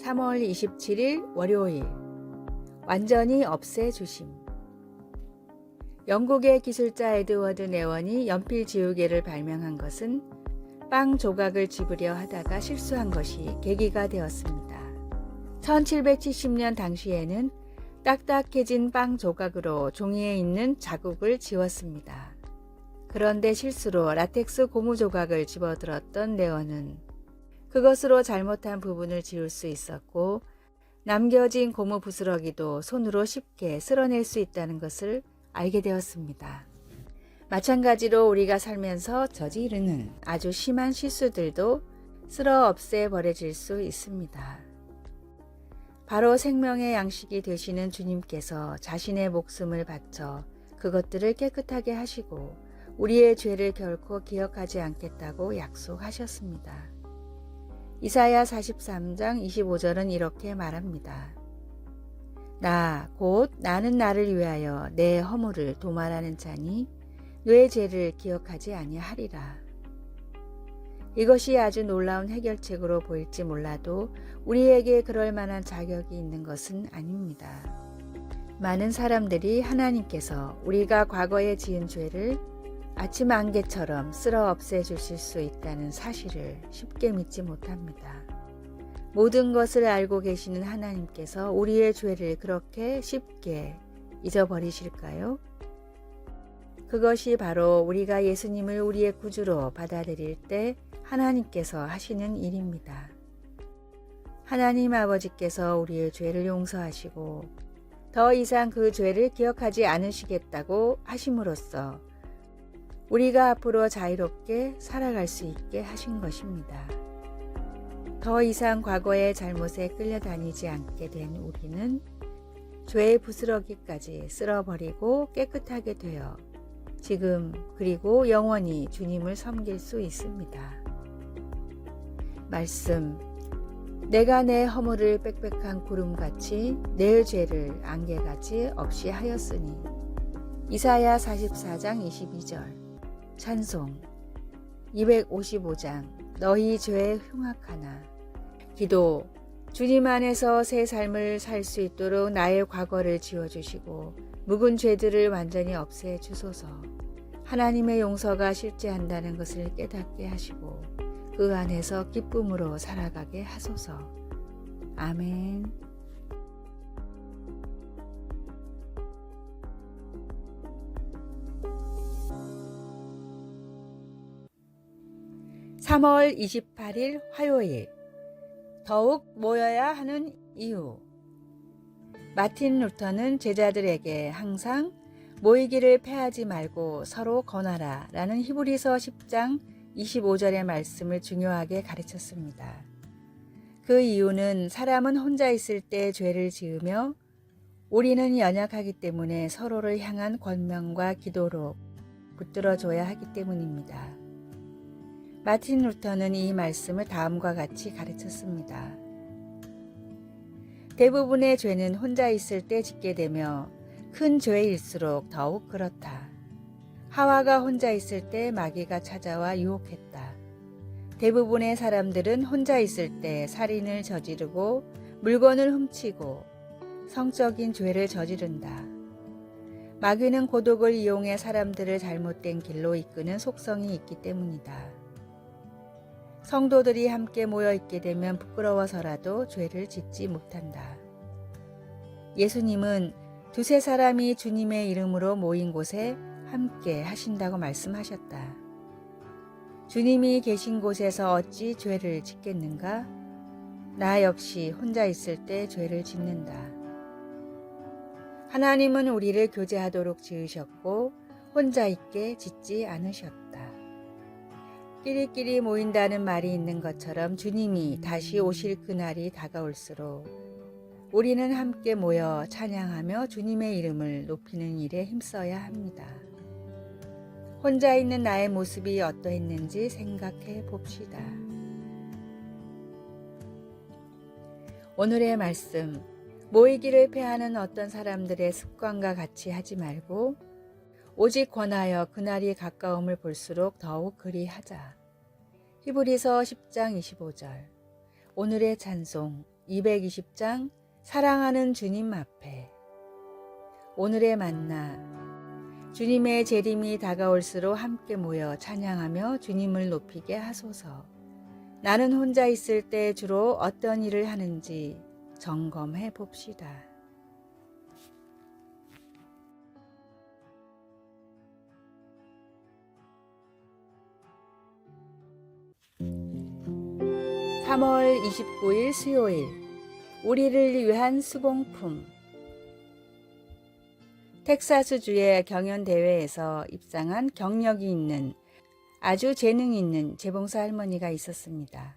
3월 27일 월요일 완전히 없애주심. 영국의 기술자 에드워드 네원이 연필 지우개를 발명한 것은 빵 조각을 집으려 하다가 실수한 것이 계기가 되었습니다. 1770년 당시에는 딱딱해진 빵 조각으로 종이에 있는 자국을 지웠습니다. 그런데 실수로 라텍스 고무 조각을 집어들었던 네원은 그것으로 잘못한 부분을 지울 수 있었고 남겨진 고무 부스러기도 손으로 쉽게 쓸어낼 수 있다는 것을 알게 되었습니다. 마찬가지로 우리가 살면서 저지르는 아주 심한 실수들도 쓸어 없애 버려질 수 있습니다. 바로 생명의 양식이 되시는 주님께서 자신의 목숨을 바쳐 그것들을 깨끗하게 하시고 우리의 죄를 결코 기억하지 않겠다고 약속하셨습니다. 이사야 43장 25절은 이렇게 말합니다. 곧 나는 나를 위하여 내 허물을 도말하는 자니 내 죄를 기억하지 아니하리라. 이것이 아주 놀라운 해결책으로 보일지 몰라도 우리에게 그럴 만한 자격이 있는 것은 아닙니다. 많은 사람들이 하나님께서 우리가 과거에 지은 죄를 아침 안개처럼 쓸어 없애주실 수 있다는 사실을 쉽게 믿지 못합니다. 모든 것을 알고 계시는 하나님께서 우리의 죄를 그렇게 쉽게 잊어버리실까요? 그것이 바로 우리가 예수님을 우리의 구주로 받아들일 때 하나님께서 하시는 일입니다. 하나님 아버지께서 우리의 죄를 용서하시고 더 이상 그 죄를 기억하지 않으시겠다고 하심으로써 우리가 앞으로 자유롭게 살아갈 수 있게 하신 것입니다. 더 이상 과거의 잘못에 끌려다니지 않게 된 우리는 죄의 부스러기까지 쓸어버리고 깨끗하게 되어 지금 그리고 영원히 주님을 섬길 수 있습니다. 말씀, 내가 내 허물을 빽빽한 구름같이 내 죄를 안개같이 없이 하였으니. 이사야 44장 22절. 찬송 255장 너희 죄에 흉악하나. 기도, 주님 안에서 새 삶을 살 수 있도록 나의 과거를 지워주시고 묵은 죄들을 완전히 없애 주소서. 하나님의 용서가 실제한다는 것을 깨닫게 하시고 그 안에서 기쁨으로 살아가게 하소서. 아멘. (3월 28일) 화요일 더욱 모여야 하는 이유. 마틴 루터는 제자들에게 항상 모이기를 패하지 말고 서로 권하라 라는 히브리서 10장 25절의 말씀을 중요하게 가르쳤습니다. 그 이유는 사람은 혼자 있을 때 죄를 지으며 우리는 연약하기 때문에 서로를 향한 권면과 기도로 붙들어줘야 하기 때문입니다. 마틴 루터는 이 말씀을 다음과 같이 가르쳤습니다. 대부분의 죄는 혼자 있을 때 짓게 되며 큰 죄일수록 더욱 그렇다. 하와가 혼자 있을 때 마귀가 찾아와 유혹했다. 대부분의 사람들은 혼자 있을 때 살인을 저지르고 물건을 훔치고 성적인 죄를 저지른다. 마귀는 고독을 이용해 사람들을 잘못된 길로 이끄는 속성이 있기 때문이다. 성도들이 함께 모여 있게 되면 부끄러워서라도 죄를 짓지 못한다. 예수님은 두세 사람이 주님의 이름으로 모인 곳에 함께 하신다고 말씀하셨다. 주님이 계신 곳에서 어찌 죄를 짓겠는가? 나 역시 혼자 있을 때 죄를 짓는다. 하나님은 우리를 교제하도록 지으셨고 혼자 있게 짓지 않으셨다. 끼리끼리 모인다는 말이 있는 것처럼 주님이 다시 오실 그날이 다가올수록 우리는 함께 모여 찬양하며 주님의 이름을 높이는 일에 힘써야 합니다. 혼자 있는 나의 모습이 어떠했는지 생각해 봅시다. 오늘의 말씀, 모이기를 패하는 어떤 사람들의 습관과 같이 하지 말고 오직 권하여 그날이 가까움을 볼수록 더욱 그리하자. 히브리서 10장 25절. 오늘의 찬송, 220장 사랑하는 주님 앞에. 오늘의 만나. 주님의 재림이 다가올수록 함께 모여 찬양하며 주님을 높이게 하소서. 나는 혼자 있을 때 주로 어떤 일을 하는지 점검해 봅시다. (3월 29일) 수요일. 우리를 위한 수공품. 텍사스주의 경연대회에서 입상한 경력이 있는 아주 재능 있는 재봉사 할머니가 있었습니다.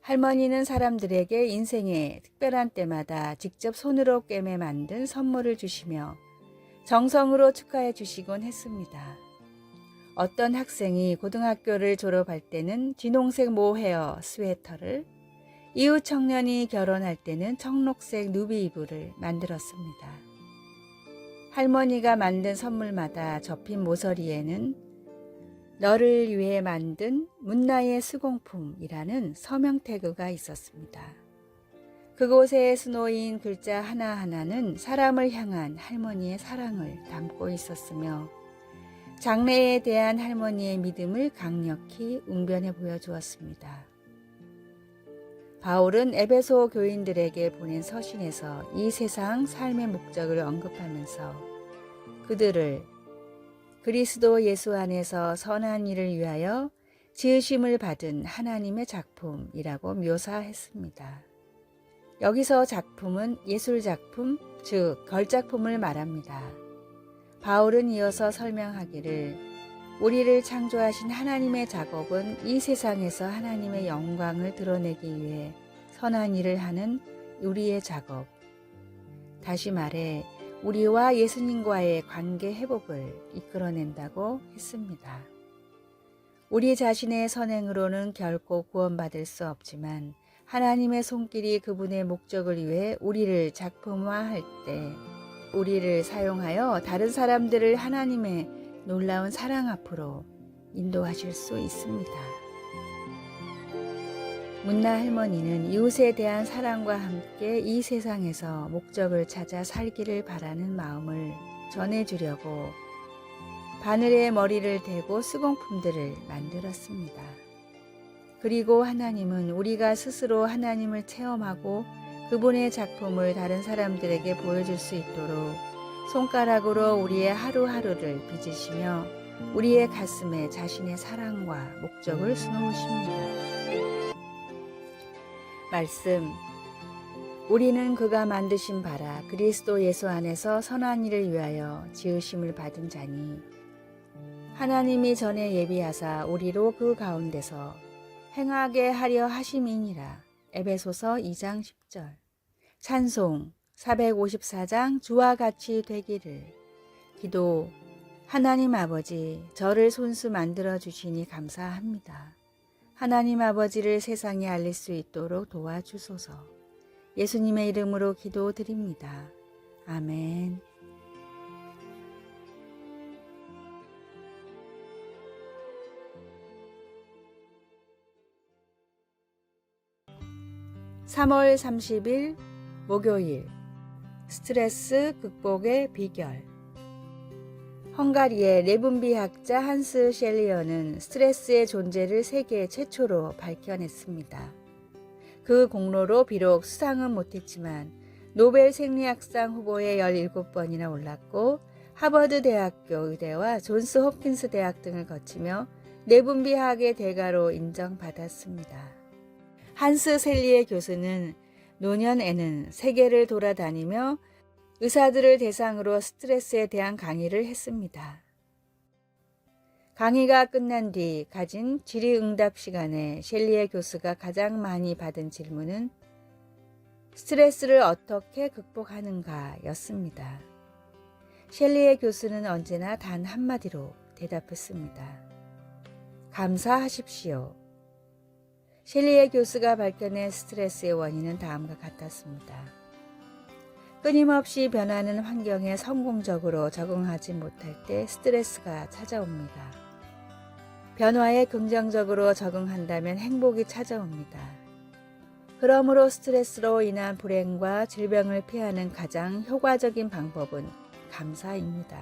할머니는 사람들에게 인생의 특별한 때마다 직접 손으로 꿰매 만든 선물을 주시며 정성으로 축하해 주시곤 했습니다. 어떤 학생이 고등학교를 졸업할 때는 진홍색 모헤어 스웨터를, 이웃 청년이 결혼할 때는 청록색 누비 이불을 만들었습니다. 할머니가 만든 선물마다 접힌 모서리에는 너를 위해 만든 문나의 수공품이라는 서명 태그가 있었습니다. 그곳에 수놓인 글자 하나하나는 사람을 향한 할머니의 사랑을 담고 있었으며 장래에 대한 할머니의 믿음을 강력히 웅변해 보여주었습니다. 바울은 에베소 교인들에게 보낸 서신에서 이 세상 삶의 목적을 언급하면서 그들을 그리스도 예수 안에서 선한 일을 위하여 지으심을 받은 하나님의 작품이라고 묘사했습니다. 여기서 작품은 예술작품, 즉 걸작품을 말합니다. 바울은 이어서 설명하기를 우리를 창조하신 하나님의 작업은 이 세상에서 하나님의 영광을 드러내기 위해 선한 일을 하는 우리의 작업. 다시 말해 우리와 예수님과의 관계 회복을 이끌어낸다고 했습니다. 우리 자신의 선행으로는 결코 구원받을 수 없지만 하나님의 손길이 그분의 목적을 위해 우리를 작품화할 때 우리를 사용하여 다른 사람들을 하나님의 놀라운 사랑 앞으로 인도하실 수 있습니다. 문나 할머니는 이웃에 대한 사랑과 함께 이 세상에서 목적을 찾아 살기를 바라는 마음을 전해주려고 바늘에 머리를 대고 수공품들을 만들었습니다. 그리고 하나님은 우리가 스스로 하나님을 체험하고 그분의 작품을 다른 사람들에게 보여줄 수 있도록 손가락으로 우리의 하루하루를 빚으시며 우리의 가슴에 자신의 사랑과 목적을 수놓으십니다. 말씀. 우리는 그가 만드신 바라 그리스도 예수 안에서 선한 일을 위하여 지으심을 받은 자니 하나님이 전에 예비하사 우리로 그 가운데서 행하게 하려 하심이니라. 에베소서 2장 10절. 찬송 454장 주와 같이 되기를. 기도. 하나님 아버지, 저를 손수 만들어 주시니 감사합니다. 하나님 아버지를 세상에 알릴 수 있도록 도와주소서. 예수님의 이름으로 기도드립니다. 아멘. (3월 30일) 목요일. 스트레스 극복의 비결. 헝가리의 내분비학자 한스 셸리어는 스트레스의 존재를 세계 최초로 밝혀냈습니다. 그 공로로 비록 수상은 못했지만 노벨 생리학상 후보에 17번이나 올랐고 하버드 대학교 의대와 존스 홉킨스 대학 등을 거치며 내분비학의 대가로 인정받았습니다. 한스 셸리에 교수는 노년에는 세계를 돌아다니며 의사들을 대상으로 스트레스에 대한 강의를 했습니다. 강의가 끝난 뒤 가진 질의응답 시간에 셸리에 교수가 가장 많이 받은 질문은 스트레스를 어떻게 극복하는가 였습니다. 셸리에 교수는 언제나 단 한마디로 대답했습니다. 감사하십시오. 셸리에 교수가 밝혀낸 스트레스의 원인은 다음과 같았습니다. 끊임없이 변하는 환경에 성공적으로 적응하지 못할 때 스트레스가 찾아옵니다. 변화에 긍정적으로 적응한다면 행복이 찾아옵니다. 그러므로 스트레스로 인한 불행과 질병을 피하는 가장 효과적인 방법은 감사입니다.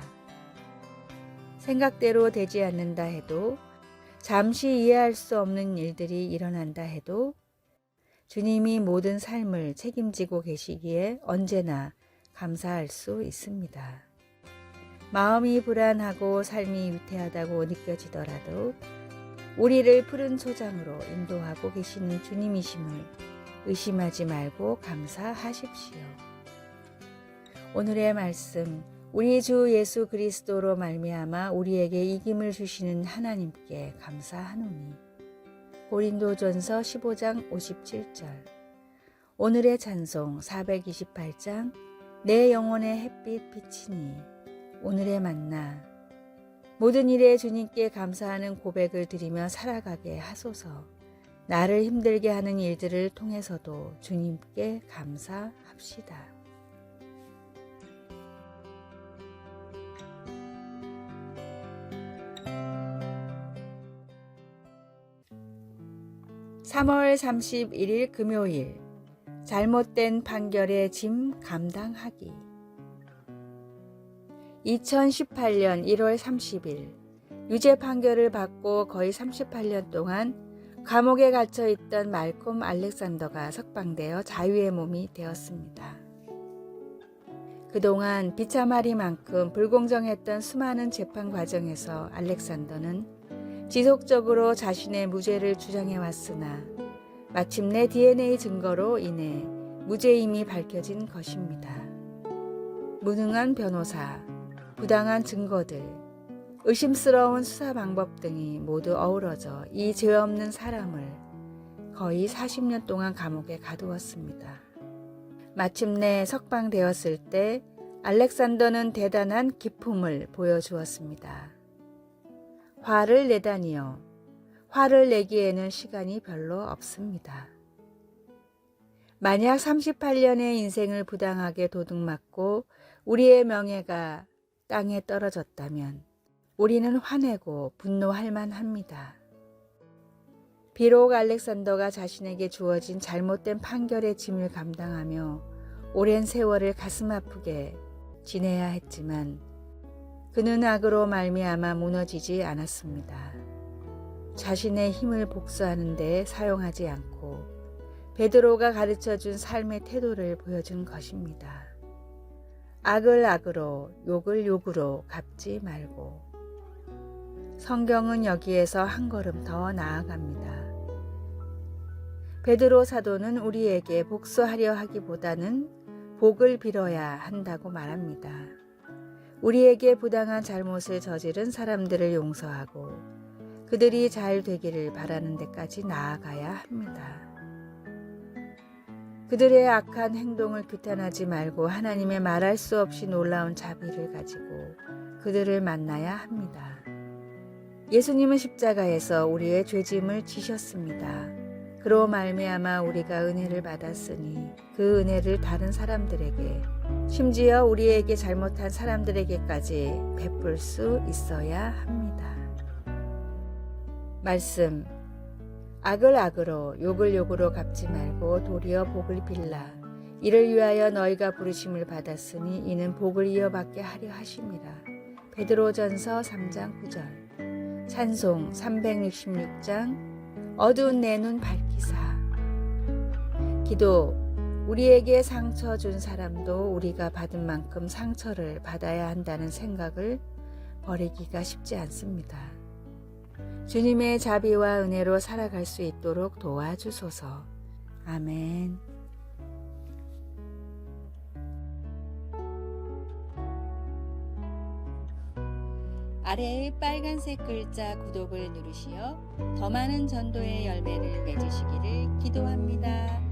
생각대로 되지 않는다 해도, 잠시 이해할 수 없는 일들이 일어난다 해도 주님이 모든 삶을 책임지고 계시기에 언제나 감사할 수 있습니다. 마음이 불안하고 삶이 위태하다고 느껴지더라도 우리를 푸른 초장으로 인도하고 계시는 주님이심을 의심하지 말고 감사하십시오. 오늘의 말씀, 우리 주 예수 그리스도로 말미암아 우리에게 이김을 주시는 하나님께 감사하노니. 고린도전서 15장 57절. 오늘의 찬송 428장 내 영혼의 햇빛 비치니. 오늘의 만나. 모든 일에 주님께 감사하는 고백을 드리며 살아가게 하소서. 나를 힘들게 하는 일들을 통해서도 주님께 감사합시다. (3월 31일) 금요일. 잘못된 판결의 짐 감당하기. 2018년 1월 30일 유죄 판결을 받고 거의 38년 동안 감옥에 갇혀 있던 말콤 알렉산더가 석방되어 자유의 몸이 되었습니다. 그동안 비참하리만큼 불공정했던 수많은 재판 과정에서 알렉산더는 지속적으로 자신의 무죄를 주장해 왔으나 마침내 DNA 증거로 인해 무죄임이 밝혀진 것입니다. 무능한 변호사, 부당한 증거들, 의심스러운 수사 방법 등이 모두 어우러져 이 죄 없는 사람을 거의 40년 동안 감옥에 가두었습니다. 마침내 석방되었을 때 알렉산더는 대단한 기품을 보여주었습니다. 화를 내다니요. 화를 내기에는 시간이 별로 없습니다. 만약 38년의 인생을 부당하게 도둑맞고 우리의 명예가 땅에 떨어졌다면 우리는 화내고 분노할 만합니다. 비록 알렉산더가 자신에게 주어진 잘못된 판결의 짐을 감당하며 오랜 세월을 가슴 아프게 지내야 했지만 그는 악으로 말미암아 무너지지 않았습니다. 자신의 힘을 복수하는 데 사용하지 않고 베드로가 가르쳐준 삶의 태도를 보여준 것입니다. 악을 악으로, 욕을 욕으로 갚지 말고. 성경은 여기에서 한 걸음 더 나아갑니다. 베드로 사도는 우리에게 복수하려 하기보다는 복을 빌어야 한다고 말합니다. 우리에게 부당한 잘못을 저지른 사람들을 용서하고 그들이 잘 되기를 바라는 데까지 나아가야 합니다. 그들의 악한 행동을 규탄하지 말고 하나님의 말할 수 없이 놀라운 자비를 가지고 그들을 만나야 합니다. 예수님은 십자가에서 우리의 죄짐을 지셨습니다. 그로 말미암아 우리가 은혜를 받았으니 그 은혜를 다른 사람들에게, 심지어 우리에게 잘못한 사람들에게까지 베풀 수 있어야 합니다. 말씀. 악을 악으로, 욕을 욕으로 갚지 말고 도리어 복을 빌라. 이를 위하여 너희가 부르심을 받았으니 이는 복을 이어받게 하려 하심이라. 베드로전서 3장 9절. 찬송 366장 어두운 내 눈 밝히사. 기도. 우리에게 상처 준 사람도 우리가 받은 만큼 상처를 받아야 한다는 생각을 버리기가 쉽지 않습니다. 주님의 자비와 은혜로 살아갈 수 있도록 도와주소서. 아멘. 아래의 빨간색 글자 구독을 누르시어 더 많은 전도의 열매를 맺으시기를 기도합니다.